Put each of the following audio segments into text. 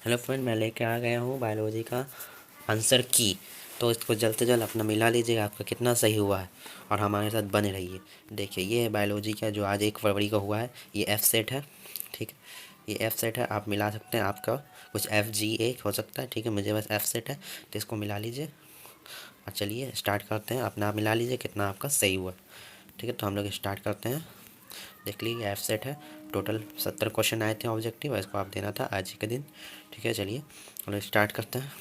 Hello friend, मैं लेके आ गया हूँ बायोलॉजी का आंसर की। तो इसको जल्द से जल्द अपना मिला लीजिएगा, आपका कितना सही हुआ है और हमारे साथ बने रहिए। देखिए, ये है बायोलॉजी का जो आज 1 फरवरी का हुआ है। ये एफ सेट है, ठीक है। ये एफ सेट है, आप मिला सकते हैं। आपका कुछ एफ जी ए हो सकता है, ठीक है। मुझे बस एफ सेट है, तो इसको मिला लीजिए। और चलिए स्टार्ट करते हैं। अपना आप मिला लीजिए कितना आपका सही हुआ, ठीक है। तो हम लोग स्टार्ट करते हैं। देख लीजिए, एफ सेट है। टोटल 70 क्वेश्चन आए थे ऑब्जेक्टिव, इसको आप देना था आज ही के दिन, ठीक है। चलिए हम लोग स्टार्ट करते हैं।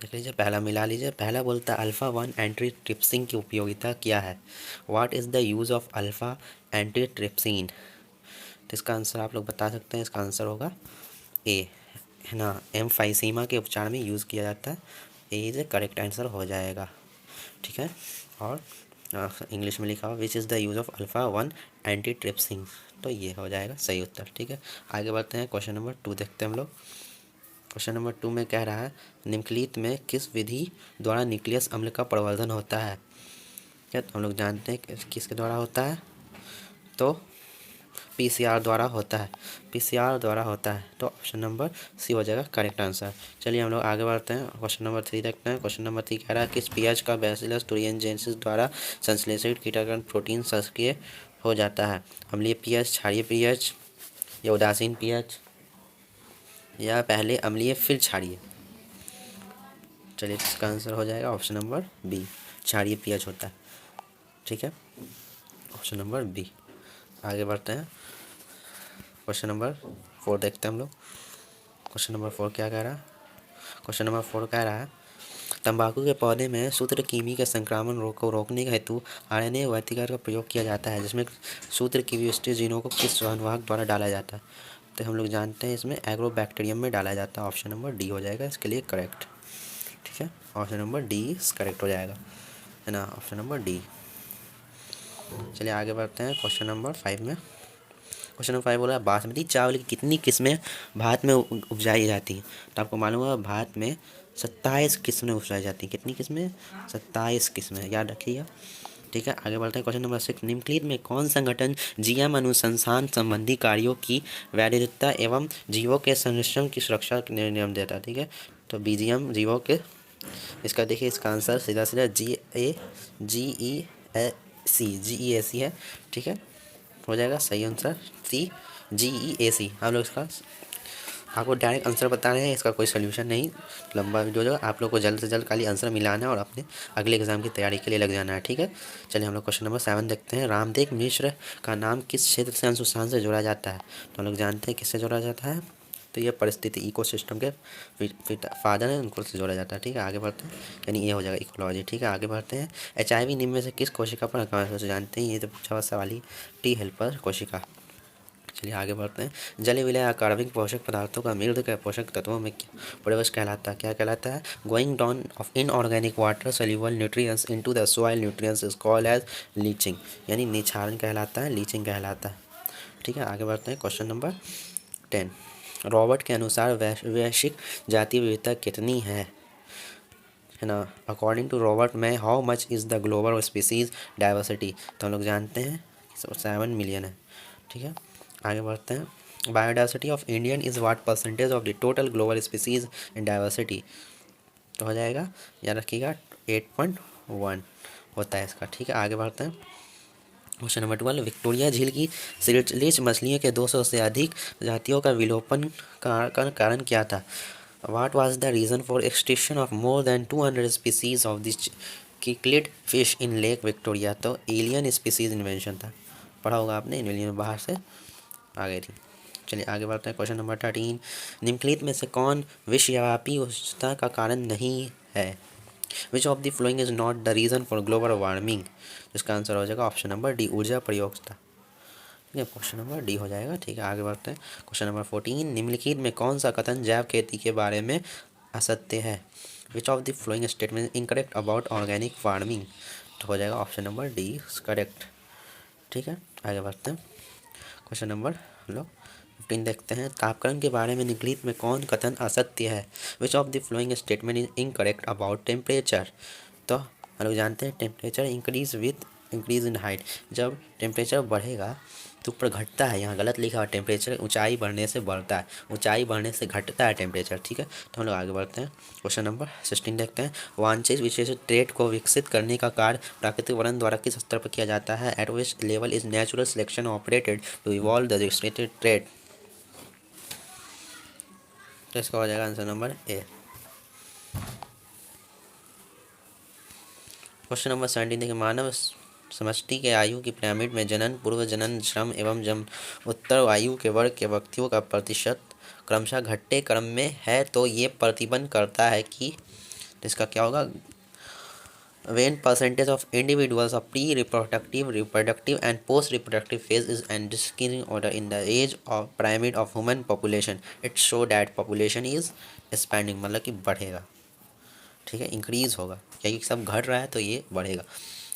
देख लीजिए, पहला मिला लीजिए। पहला बोलता है अल्फ़ा 1 एंटी ट्रिप्सिन की उपयोगिता क्या है। What is the use of alpha anti trypsin. तो इसका आंसर आप लोग बता सकते हैं। इसका आंसर होगा ए, है ना। एम्फाइसीमा के उपचार में यूज़ किया जाता है। ए इज करेक्ट आंसर हो जाएगा, ठीक है। और इंग्लिश में लिखा हुआ which is the use of alpha 1 anti trypsin, तो ये हो जाएगा सही उत्तर, ठीक है। आगे बढ़ते हैं, क्वेश्चन नंबर 2 देखते हैं हम लोग। क्वेश्चन नंबर 2 में कह रहा है निम्नलिखित में किस विधि द्वारा न्यूक्लियस अम्ल का प्रवर्धन होता है। क्या हम लोग जानते हैं किसके द्वारा होता है, तो पीसीआर द्वारा होता है। पीसीआर द्वारा होता है, तो ऑप्शन नंबर सी हो जाएगा करेक्ट आंसर। चलिए हम लोग आगे बढ़ते हैं। क्वेश्चन नंबर 3 देखते हैं। क्वेश्चन नंबर 3 कह रहा है किस पीएच का बैसिलस तुरिनजेंसिस द्वारा संश्लेषित कीटाणु प्रोटीन सक्रिय हो जाता है। अम्लीय पीएच, क्षारीय पीएच, या उदासीन पीएच, या पहले अम्लीय फिर क्षारीय। चलिए इसका आंसर हो जाएगा ऑप्शन नंबर बी, क्षारीय पीएच होता है, ठीक है। Option number B. आगे बढ़ते हैं। क्वेश्चन नंबर 4 देखते हैं हम लोग। क्वेश्चन नंबर 4 क्या कह रहा है। क्वेश्चन नंबर 4 कह रहा है तंबाकू के पौधे में सूत्रकृमि के संक्रमण को रोकने हेतु आरएनए व्यतिकर का प्रयोग किया जाता है, जिसमें सूत्रकृमिष्टि जीनों को किस संवाहक द्वारा डाला जाता है। तो हम लोग जानते हैं इसमें एग्रोबैक्टीरियम में डाला जाता है। ऑप्शन नंबर डी हो जाएगा इसके लिए करेक्ट, ठीक है। ऑप्शन नंबर डी करेक्ट हो जाएगा, है ना। Option number D. चलिए आगे बढ़ते हैं क्वेश्चन नंबर 5 में। क्वेश्चन नंबर 5 बोला बासमती चावल की कितनी किस्में भारत में उपजाई जाती हैं। तो आपको मालूम होगा भारत में 27 किस्में उपजाई जाती हैं। कितनी किस्में, 27 किस्में, याद रखिएगा, ठीक है। आगे बढ़ते हैं। क्वेश्चन नंबर 6 निम्नलिखित में कौन संगठन जीएम अनुसंधान संबंधी कार्यों की वैधता एवं जीवों के संरक्षण की सुरक्षा के नियम देता है, ठीक है। तो बीजीएम जीवों के, इसका देखिए इसका आंसर सीधा सीधा जी ई ए सी है, ठीक है। हो जाएगा सही आंसर सी, GEAC। हम लोग इसका आपको डायरेक्ट आंसर बता रहे हैं, इसका कोई सोल्यूशन नहीं, लंबा वीडियो जो आप लोग को जल्द से जल्द खाली आंसर मिलाना है और अपने अगले एग्जाम की तैयारी के लिए लग जाना है, ठीक है। चलिए हम लोग क्वेश्चन नंबर 7 देखते हैं। रामदेव मिश्र का नाम किस क्षेत्र से अनुसंधान से जोड़ा जाता है। तो हम लोग जानते हैं किससे जोड़ा जाता है, तो ये परिस्थिति इकोसिस्टम के फादर हैं, उनको से जोड़ा जाता है, ठीक है। आगे बढ़ते हैं, यानी ये हो जाएगा इकोलॉजी, ठीक है। आगे बढ़ते हैं। HIV निम्न में से किस कोशिका पर आक्रमण से जानते हैं, ये तो पूछा हुआ सवाल ही, टी हेल्पर कोशिका। चलिए आगे बढ़ते हैं। जलीय विलय अकार्बनिक पोषक पदार्थों का मृद के पोषक तत्वों में प्रवेश कहलाता है, क्या कहलाता है। Going down of inorganic water soluble nutrients into the soil nutrients is called as leaching, यानी निछारण कहलाता है, लीचिंग कहलाता है, ठीक है। आगे बढ़ते हैं। क्वेश्चन नंबर 10 रॉबर्ट के अनुसार वैश्विक जातीय विविधता कितनी है ना। अकॉर्डिंग टू रॉबर्ट में how much is the global species diversity. तो हम लोग जानते हैं 7 मिलियन है, ठीक है। आगे बढ़ते हैं। Biodiversity of Indian is what percentage of the total global species in diversity. तो हो जाएगा, याद रखिएगा 8.1 होता है इसका, ठीक है। आगे बढ़ते हैं। क्वेश्चन नंबर 12 विक्टोरिया झील की सिलचिलिज मछलियों के 200 से अधिक जातियों का विलोपन का कारण क्या था। What was the reason for extinction of more than 200 species of this cichlid fish in Lake Victoria. तो एलियन स्पीसीज इन्वेंशन था, पढ़ा होगा आपने, एलियन बाहर से आ गई थी। चलिए आगे बढ़ते हैं। क्वेश्चन नंबर 13 निम्नलिखित में से कौन विश्वव्यापी उष्णता का कारण नहीं है। Which of the following is not the reason for global warming. इसका आंसर हो जाएगा ऑप्शन नंबर डी, ऊर्जा प्रयोगता, ठीक है। क्वेश्चन नंबर डी हो जाएगा, ठीक है। आगे बढ़ते हैं। क्वेश्चन नंबर 14 निम्नलिखित में कौन सा कथन जैव खेती के बारे में असत्य है। Which of the following statement incorrect about organic farming. तो हो जाएगा ऑप्शन नंबर डी करेक्ट, ठीक है। आगे बढ़ते हैं। क्वेश्चन नंबर हम लोग 15 देखते हैं। तापक्रम के बारे में निम्नलिखित में कौन कथन असत्य है। Which of the following statement is incorrect about temperature. तो हम लोग जानते हैं temperature increase with increase in height. जब टेम्परेचर बढ़ेगा तो ऊपर घटता है, यहाँ गलत लिखा हुआ टेम्परेचर ऊंचाई बढ़ने से बढ़ता है, ऊंचाई बढ़ने से घटता है टेम्परेचर। ठीक है, तो हम लोग आगे बढ़ते हैं। क्वेश्चन नंबर 16 देखते हैं। वांछित विशेष ट्रेड को विकसित करने का कार्य प्राकृतिक वर्णन द्वारा किस स्तर पर किया जाता है? At which level is natural selection operated to evolve the restricted trade? तो इसका हो जाएगा answer number A. Question number 17 देखिए। मानव समष्टि के आयु की पिरामिड में जनन, पूर्व जनन, श्रम एवं जन्म उत्तर आयु के वर्ग के व्यक्तियों का प्रतिशत क्रमशः घटते क्रम में है, तो ये प्रतिबंध करता है कि इसका क्या होगा? When percentage of individuals of pre-reproductive, reproductive and post-reproductive phase is in decreasing order in the age of pyramid of human population, it show that population is expanding, मतलब कि बढ़ेगा। ठीक है, इंक्रीज होगा, क्योंकि सब घट रहा है तो ये बढ़ेगा।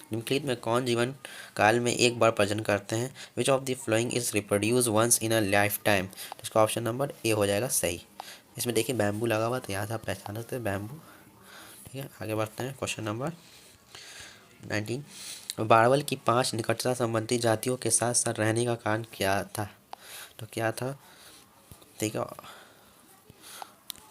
निम्नलिखित में कौन जीवन काल में एक बार प्रजनन करते हैं? Which of the following is reproduce once in a lifetime? इसका ऑप्शन नंबर ए हो जाएगा सही। इसमें देखिए बैम्बू लगा हुआ, तो यहाँ से आप पहचान सकते हैं बैम्बू। ठीक है, आगे बढ़ते हैं। Question number 19। बारवल की 5 निकटता संबंधी जातियों के साथ साथ रहने का कारण क्या था? तो क्या था? ठीक है,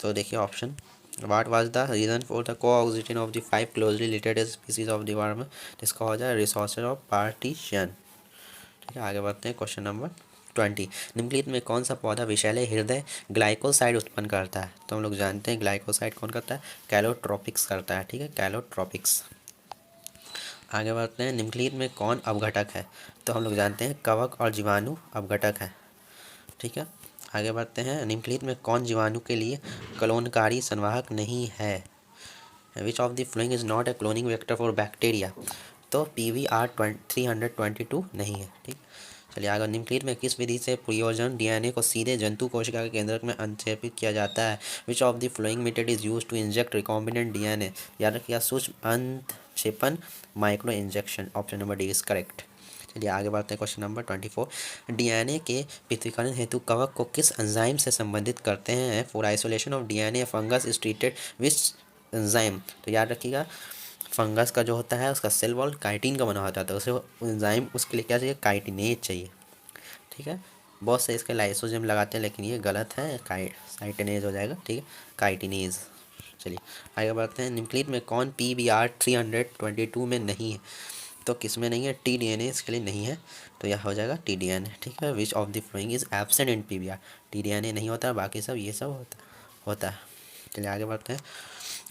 तो देखिए option. What was the reason for the coexistence of the 5 closely related species of the worm? इसका हो जाए resources of partition। ठीक है, आगे बढ़ते हैं। Question number 20। निम्नलिखित में कौन सा पौधा विषैले हृदय ग्लाइकोसाइड उत्पन्न करता है? तो हम लोग जानते हैं ग्लाइकोसाइड कौन करता है? कैलोट्रोपिक्स करता है। ठीक है, कैलोट्रोपिक्स। आगे बढ़ते हैं। निम्नलिखित में कौन अपघटक है? तो हम लोग जानते हैं कवक और जीवाणु अपघटक है। ठीक है, आगे बढ़ते हैं। निम्नलिखित में कौन जीवाणु के लिए क्लोनकारी संवाहक नहीं है? Which of the following is not a cloning vector for bacteria? तो PVR 322 नहीं है। ठीक, चलिए आगे। निम्नलिखित में किस विधि से प्रयोजन DNA को सीधे जंतु कोशिका के केंद्रक में अंतक्षेपित किया जाता है? Which of the following method is use to inject recombinant DNA? याद रखिए, सूक्ष्म अंतक्षेपण, micro injection. Option number D is correct. चलिए आगे बढ़ते हैं। Question number 24। DNA के पृथक्करण हेतु कवक को किस एंजाइम से संबंधित करते हैं? For isolation of DNA fungus is treated which enzyme? तो याद रखिएगा, फंगस का जो होता है उसका सेल वॉल काइटिन का बना होता है, तो उसे एंजाइम उसके लिए क्या चाहिए? काइटिनेज चाहिए। ठीक है, बहुत से इसके लाइसोजाइम लगाते हैं, लेकिन ये गलत है, साइटिनेज हो जाएगा। ठीक है, काइटिनेज। चलिए आगे बढ़ते हैं। निम्नलिखित में कौन PVR 322 में नहीं है? तो किस में नहीं है? TDNA इसके लिए नहीं है, तो यह हो जाएगा TDNA। ठीक है, which of the following is absent in PVR? TDNA नहीं होता, बाकी सब ये सब होता है। चलिए आगे बढ़ते हैं।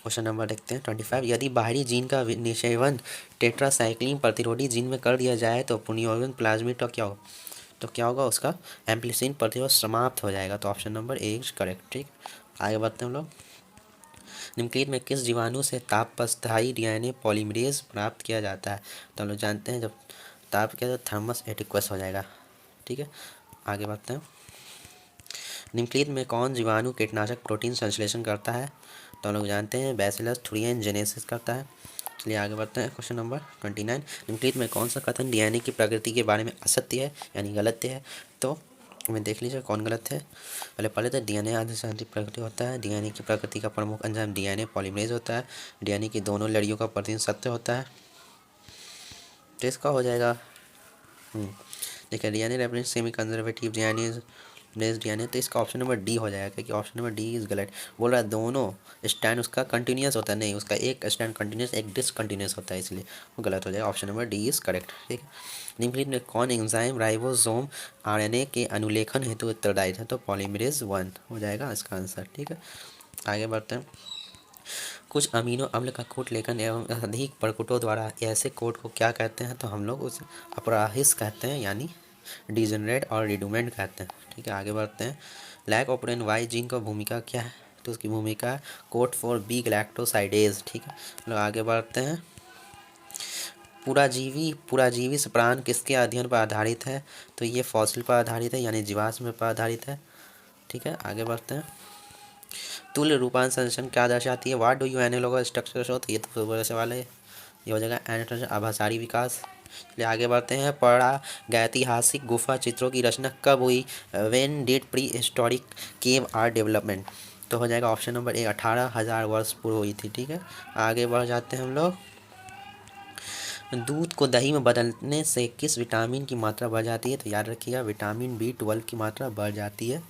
क्वेश्चन नंबर देखते हैं 25। यदि बाहरी जीन का निषेधन टेट्रासाइक्लिन प्रतिरोधी जीन में कर दिया जाए तो पुनर्योजन प्लाज्मिड का क्या होगा? तो क्या होगा? उसका एम्प्लिसिन प्रतिरोध समाप्त हो जाएगा। तो option number A is correct. ठीक, आगे बढ़ते हैं हम लोग। निम्नलिखित में किस जीवाणु से तापस्थायी DNA पॉलीमरेज प्राप्त किया जाता है? तो हम लोग जानते हैं जब ताप किया तो थर्मस एटिक्वस हो जाएगा। ठीक है, आगे बढ़ते हैं। निम्नलिखित में कौन जीवाणु कीटनाशक प्रोटीन संश्लेषण करता है? तो हम लोग जानते हैं बैसिलस थुरिनजेनेसिस करता है। चलिए आगे बढ़ते हैं। Question number 29। निम्नलिखित में कौन सा कथन DNA की प्रकृति के बारे में असत्य है यानी गलत है? तो हमें देख लीजिए कौन गलत है। पहले तो DNA आधे से अधिक प्रकृति होता है। DNA की प्रकृति का प्रमुख एंजाइम DNA पॉलीमरेज होता है। DNA की दोनों लड़ियों का प्रतिदिन सत्य होता है। तो इसका हो जाएगा देखिए DNA reference semi conservative DNA, तो इसका ऑप्शन नंबर डी हो जाएगा, क्योंकि ऑप्शन नंबर डी इज गलत। बोल रहा है दोनों स्टैंड उसका कंटिन्यूस होता है, नहीं, उसका एक स्टैंड कंटिन्यूस एक डिसकंटिन्यूस होता है, इसलिए वो गलत हो जाएगा। Option number D is correct. ठीक है, निम्नलिखित में कौन एंजाइम राइबोसोम RNA के अनुलेखन हेतु उत्तरदायी है? तो पॉलीमरेज 1 हो जाएगा इसका आंसर। ठीक है, आगे बढ़ते हैं। कुछ अमीनो अम्ल का कूट लेखन एवं अधिक प्रकुटों द्वारा ऐसे कोड को क्या कहते हैं? तो हम लोग उसे अपराहिस कहते हैं, यानी डिजनरेट और रिडूमेंट कहते हैं। ठीक है, आगे बढ़ते हैं। लैक ऑपरेन वाई जीन का भूमिका क्या है? तो उसकी भूमिका कोड फॉर बी गैलेक्टोसाइडेज। ठीक है, लोग आगे बढ़ते हैं। पुराजीवी प्राण किसके अध्ययन पर आधारित है? तो ये फॉसिल पर आधारित है, यानी जीवाश्म पर आधारित है। ठीक है, आगे बढ़ते हैं। तुल्य रूपांतरण क्या दर्शाती है? What do you analogous structure show? तो ये तो बड़ा सवाल है, ये हो जाएगा एनाटॉमी आभासारी विकास। चलिए आगे बढ़ते हैं। प्रागैतिहासिक गुफा चित्रों की रचना कब हुई? When did pre historic cave art development? तो हो जाएगा ऑप्शन नंबर ए 18,000 वर्ष पूर्व हुई थी। ठीक है, आगे बढ़ जाते हैं हम लोग। दूध को दही में बदलने से किस विटामिन की मात्रा बढ़ जाती है? तो याद रखिएगा विटामिन B12 की मात्रा बढ़ जाती है।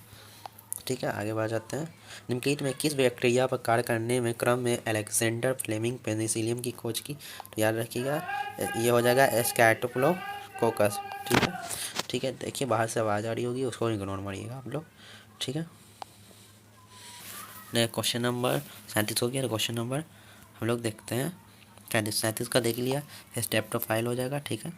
ठीक है, आगे बढ़ जाते हैं। निम्नलिखित में किस बैक्टीरिया पर कार्य करने में क्रम में अलेक्जेंडर फ्लेमिंग पेनिसिलियम की खोज की? तो याद रखिएगा ये हो जाएगा स्ट्रेप्टोकोकस। ठीक है, ठीक है। देखिए बाहर से आवाज़ आ रही होगी, उसको इग्नोर मारिएगा आप लोग। ठीक है, क्वेश्चन नंबर 37 हो गया। तो क्वेश्चन नंबर हम लोग देखते हैं 37 का देख लिया, स्टेप्टोफाइल हो जाएगा। ठीक है,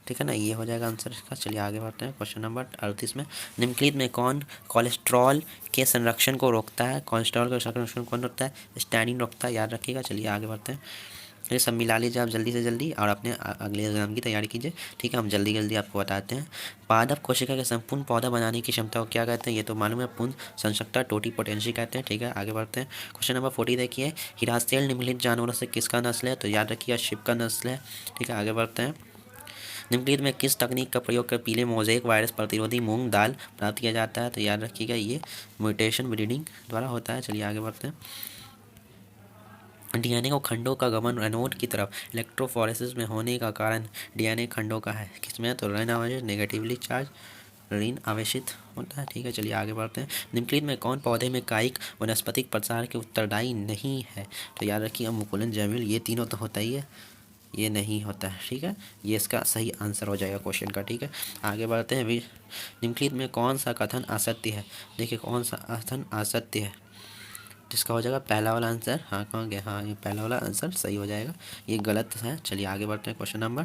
ठीक है ना, ये हो जाएगा आंसर इसका। चलिए आगे बढ़ते हैं। क्वेश्चन नंबर 38 में निम्नलिखित में कौन कोलेस्ट्रॉल के संरक्षण को रोकता है? कोलेस्ट्रॉल के संरक्षण कौन रोकता है? स्टैनिन रोकता है, याद रखिएगा। चलिए आगे बढ़ते हैं। ये सब मिला लीजिए आप जल्दी से जल्दी और अपने अगले एग्जाम की तैयारी कीजिए। ठीक है, हम जल्दी जल्दी आपको बताते हैं। पादप कोशिका के संपूर्ण पौधा बनाने की क्षमता को क्या कहते हैं? ये तो मालूम है, पूर्ण संशक्ता टोटीपोटेंसी कहते हैं। ठीक है, आगे बढ़ते हैं। क्वेश्चन नंबर 40 देखिए, हिरासेल निम्नलिखित जानवरों से किसका नस्ल है? तो याद रखिएगा शिप का नस्ल है। ठीक है, आगे बढ़ते हैं। निम्नलिखित में किस तकनीक का प्रयोग कर पीले मोज़ेक वायरस प्रतिरोधी मूंग दाल प्राप्त किया जाता है? तो याद रखिएगा ये म्यूटेशन ब्रीडिंग द्वारा होता है। चलिए आगे बढ़ते हैं। डीएनए को खंडों का गमन एनोड की तरफ इलेक्ट्रोफोरेसिस में होने का कारण डीएनए खंडों का है किसमें? तो ऋण आवेशित नेगेटिवली चार्ज ऋण आवेशित होता है। ठीक है, चलिए आगे बढ़ते हैं। निम्नलिखित में कौन पौधे में कायिक वनस्पतिक प्रसार के उत्तरदायी नहीं है? तो याद रखिए मुकुलन जैविल, ये तीनों तो होता ही है, ये नहीं होता है। ठीक है, ये इसका सही आंसर हो जाएगा क्वेश्चन का। ठीक है, आगे बढ़ते हैं। निम्नलिखित में कौन सा कथन असत्य है? देखिए कौन सा कथन असत्य है, जिसका हो जाएगा पहला वाला आंसर। हाँ कहाँ गया? हाँ, ये पहला वाला आंसर सही हो जाएगा, ये गलत है। चलिए आगे बढ़ते हैं। क्वेश्चन नंबर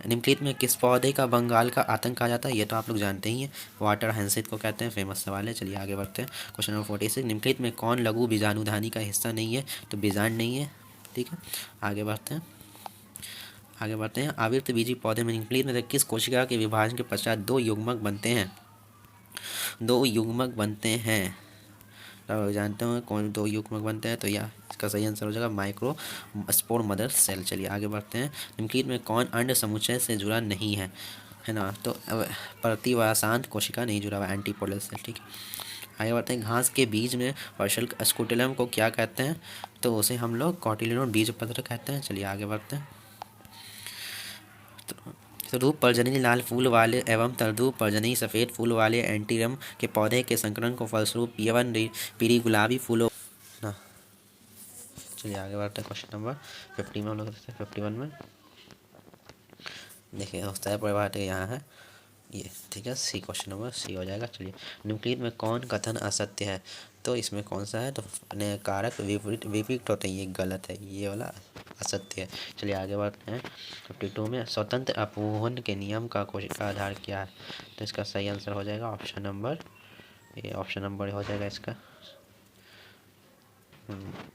निम्नलिखित में किस पौधे का बंगाल का आतंक कहा जाता है? ये तो आप लोग जानते ही हैं, वाटर हैंसिथ को कहते हैं, फेमस सवाल है। चलिए आगे बढ़ते हैं। क्वेश्चन नंबर 46, निम्नलिखित में कौन लघु बीजाणुधानी का हिस्सा नहीं है? तो बीजांड नहीं है। ठीक है, आगे बढ़ते हैं। आगे बढ़ते हैं। आवृत्त बीजी पौधे में निम्नलिखित में से किस कोशिका के विभाजन के पश्चात दो युग्मक बनते हैं? दो युग्मक बनते हैं, तो जानते हो कौन दो युग्मक बनते हैं? तो यह इसका सही आंसर हो जाएगा माइक्रो स्पोर मदर सेल। चलिए आगे बढ़ते हैं। निम्नलिखित में कौन अंड समुच्चय से जुड़ा नहीं है ना? तो प्रतिवासांत कोशिका नहीं जुड़ा हुआ, एंटीपोडल सेल। ठीक है, आगे बढ़ते हैं। घास के बीज में वर्षल स्कुटेलम को क्या कहते हैं? तो उसे हम लोग कॉटिलिडोन बीज पत्र कहते हैं। चलिए आगे बढ़ते हैं। रूप पर्जनी लाल फूल वाले एवं तरदूप पर्जनी सफ़ेद फूल वाले एंटीरम के पौधे के संकरण को फलस्वरूप पीवन पीली गुलाबी फूलों ना। चलिए आगे बढ़ते हैं। क्वेश्चन नंबर 50 में हम लोग देखते हैं। 51 में देखिए होता है परिवार यहाँ है ये। ठीक है, सी, क्वेश्चन नंबर सी हो जाएगा। चलिए निम्नलिखित में कौन कथन असत्य है? तो इसमें कौन सा है? तो कारक विपरीत होते हैं, ये गलत है, ये वाला असत्य है। चलिए आगे बढ़ते हैं। 52 में स्वतंत्र अपवहन के नियम का कोशिका आधार क्या है? तो इसका सही आंसर हो जाएगा ऑप्शन नंबर ए। ऑप्शन नंबर हो जाएगा इसका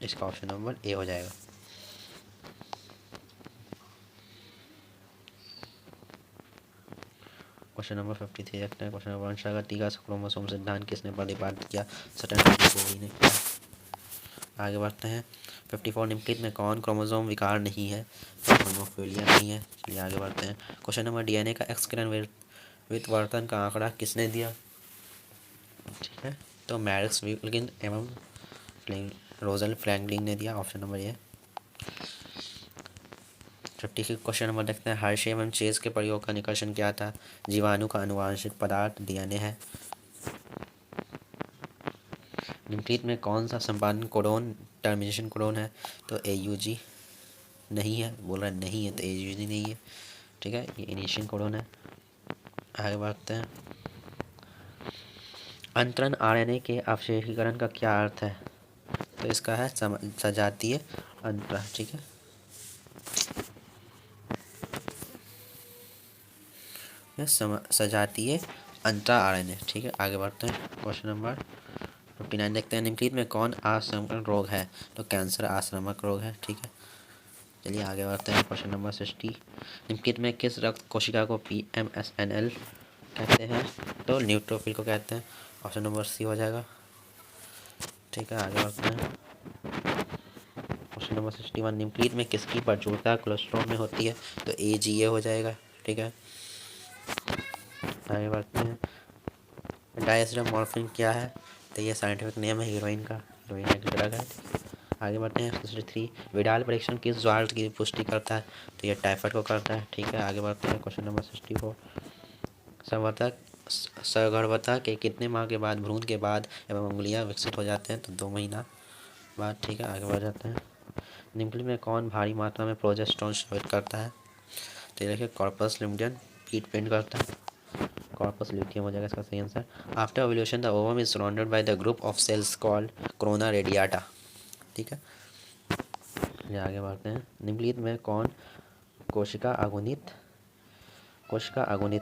इसका ऑप्शन नंबर ए हो जाएगा। क्वेश्चन नंबर 53 देखते हैं। क्वेश्चन नंबर वंशागत टीका क्रोमोसोम सिद्धांत किसने प्रतिपादित किया? सटन बोवी ने किया। आगे बढ़ते हैं। 54 निम्नलिखित में कौन क्रोमोसोम विकार नहीं है? तो होमोफिलिया नहीं है। चलिए आगे बढ़ते हैं। क्वेश्चन नंबर डीएनए का एक्स किरण विवर्तन का आंकड़ा किसने दिया? ठीक है, तो मैरिक्स विल्किन एवं रोजल फ्रैंकलिन ने दिया। ऑप्शन नंबर ए। 50 क्वेश्चन नंबर देखते हैं। हर्शे एवं चेस के प्रयोग का निष्कर्षण क्या था? जीवाणु का आनुवांशिक पदार्थ डीएनए है। निम्नलिखित में कौन सा संपादन कोडोन टर्मिनेशन कोडोन है? तो एयूजी नहीं है, बोल रहा है नहीं है, तो एयूजी नहीं है। ठीक है, ये इनिशियल कोडोन है। आगे बढ़ते हैं। अंतरण आरएनए के अवशेषीकरण का क्या अर्थ है? तो इसका है सजातीय अंतरण। ठीक है, सजातीय अंतरा आरएनए। ठीक है, आगे बढ़ते हैं। क्वेश्चन नंबर 59 देखते हैं। निम्नलिखित में कौन आसंक्रामक रोग है? तो कैंसर आसंक्रामक रोग है। ठीक है, चलिए आगे बढ़ते हैं। क्वेश्चन नंबर 60 निम्नलिखित में किस रक्त कोशिका को PMSNL कहते हैं? तो न्यूट्रोफिल को कहते हैं। ऑप्शन नंबर सी हो जाएगा। ठीक है, आगे बढ़ते हैं। क्वेश्चन नंबर 61 निम्नलिखित में किसकी प्रचुरता कोलेस्ट्रॉल में होती है? तो AGA हो जाएगा। ठीक है, आगे बढ़ते हैं। डायस्ट्रोमॉर्फिन क्या है? तो ये साइंटिफिक नेम है हीरोइन का, हीरोइन एक ड्रग है। आगे बढ़ते हैं। क्वेश्चन 3, विडाल परीक्षण किस ज्वार की पुष्टि करता है? तो ये टाइफाइड को करता है। ठीक है, आगे बढ़ते हैं। क्वेश्चन नंबर 64, संवर्धक सगर्भता के कितने माह के बाद भ्रूण के बाद एवं उंगलियां विकसित हो जाते हैं? तो 2 महीना बाद। ठीक है, आगे बढ़ जाते हैं। निम्नलिखित में कौन भारी मात्रा में प्रोजेस्टेरोन स्रावित करता है? तो ये देखिए कॉर्पस ल्यूटियम पीट पेंट करता है। कॉर्पस ल्यूटियम हो जाएगा इसका सही answer. After ovulation the ovum is surrounded by the group of cells called corona radiata. ठीक है, ये आगे बढ़ते हैं। निम्नलिखित में कौन कोशिका अगुणित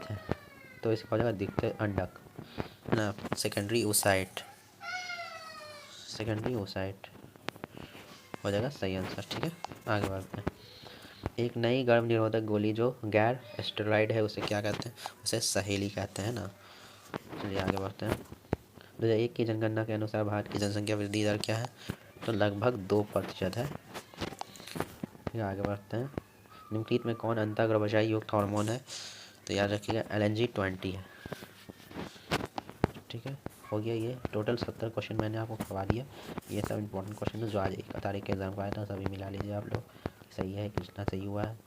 है? तो इसका हो जाएगा दिखते अंडक ना, सेकेंडरी ओसाइट हो जाएगा सही आंसर। ठीक है, आगे बढ़ते हैं। एक नई गर्भ निरोधक गोली जो गैर स्टेरॉइड है उसे क्या कहते हैं? उसे सहेली कहते हैं ना। चलिए आगे बढ़ते हैं। 2001 की जनगणना के अनुसार भारत की जनसंख्या वृद्धि दर क्या है? तो लगभग 2% है। ठीक है, आगे बढ़ते हैं। निम्नलिखित में कौन अंतःगर्भाशय युक्त हार्मोन है? तो याद रखिएगा LNG-20 है। ठीक है, हो गया। ये टोटल 70 क्वेश्चन मैंने आपको करवा दिया। ये सब इंपॉर्टेंट क्वेश्चन है जो आज 1 तारीख के एग्जाम को आया था, सभी मिला लीजिए आप लोग। सही है, कितना सही हुआ है।